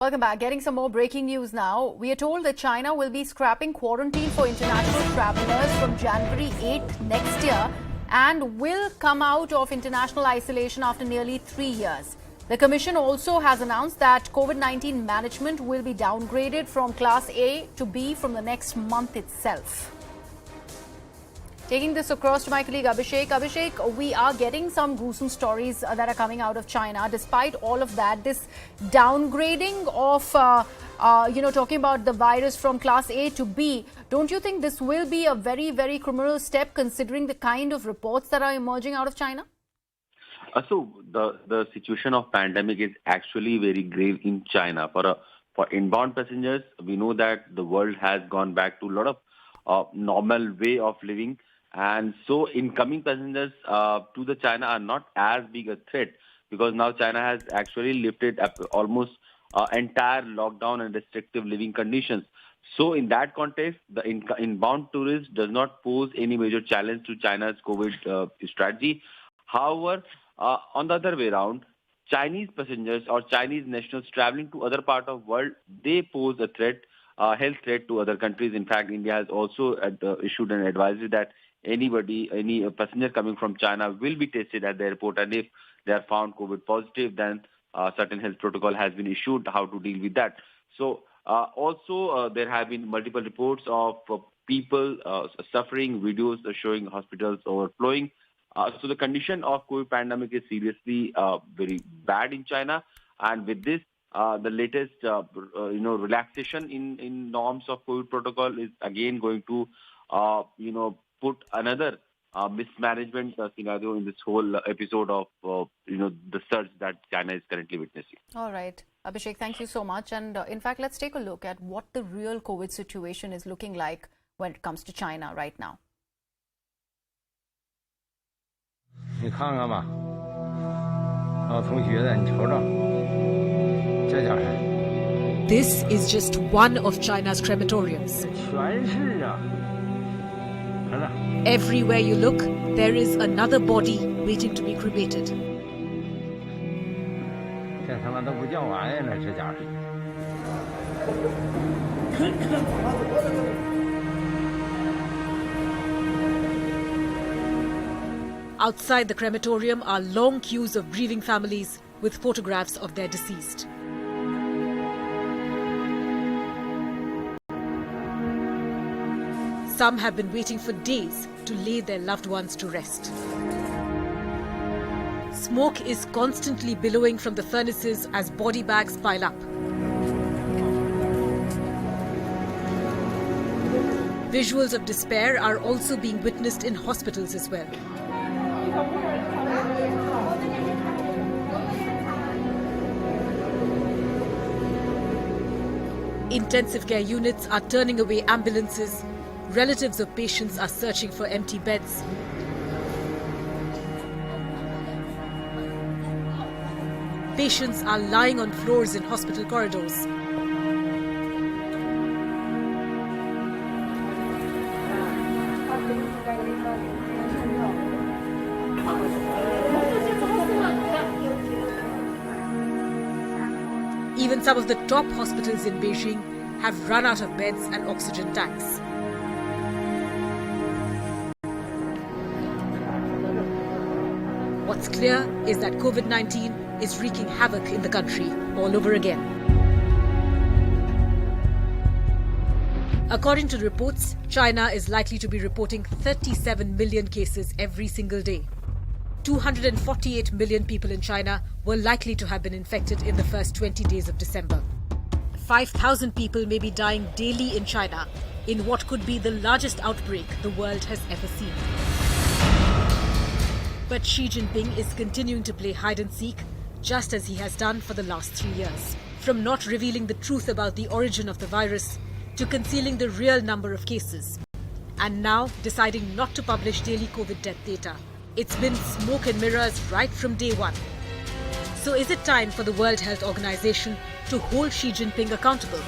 Welcome back. Getting some more breaking news now. We are told that China will be scrapping quarantine for international travelers from January 8th next year and will come out of international isolation after nearly 3 years. The Commission also has announced that COVID-19 management will be downgraded from Class A to B from the next month itself. Taking this across to my colleague Abhishek. Abhishek, we are getting some gruesome stories that are coming out of China. Despite all of that, this downgrading of, talking about the virus from Class A to B, don't you think this will be a very, very criminal step considering the kind of reports that are emerging out of China? So the situation of pandemic is actually very grave in China. For inbound passengers, we know that the world has gone back to a lot of normal way of living. And so incoming passengers to the China are not as big a threat because now China has actually lifted up almost entire lockdown and restrictive living conditions. So in that context, the inbound tourist does not pose any major challenge to China's COVID strategy. However, on the other way around, Chinese passengers or Chinese nationals traveling to other parts of the world, they pose a threat, health threat to other countries. In fact, India has also issued an advisory that any passenger coming from China will be tested at the airport, and if they are found COVID positive, then certain health protocol has been issued how to deal with that. So also there have been multiple reports of people suffering, videos showing hospitals overflowing. So the condition of COVID pandemic is seriously very bad in China, and with this, the latest relaxation in norms of COVID protocol is again going to put another mismanagement scenario in this whole episode of the surge that China is currently witnessing. All right, Abhishek, thank you so much. And in fact, let's take a look at what the real COVID situation is looking like when it comes to China right now. This is just one of China's crematoriums. Everywhere you look, there is another body waiting to be cremated. Outside the crematorium are long queues of grieving families with photographs of their deceased. Some have been waiting for days to lay their loved ones to rest. Smoke is constantly billowing from the furnaces as body bags pile up. Visuals of despair are also being witnessed in hospitals as well. Intensive care units are turning away ambulances. Relatives of patients are searching for empty beds. Patients are lying on floors in hospital corridors. Even some of the top hospitals in Beijing have run out of beds and oxygen tanks. What's clear is that COVID-19 is wreaking havoc in the country all over again. According to reports, China is likely to be reporting 37 million cases every single day. 248 million people in China were likely to have been infected in the first 20 days of December. 5,000 people may be dying daily in China in what could be the largest outbreak the world has ever seen. But Xi Jinping is continuing to play hide and seek, just as he has done for the last 3 years. From not revealing the truth about the origin of the virus to concealing the real number of cases. And now deciding not to publish daily COVID death data. It's been smoke and mirrors right from day one. So is it time for the World Health Organization to hold Xi Jinping accountable?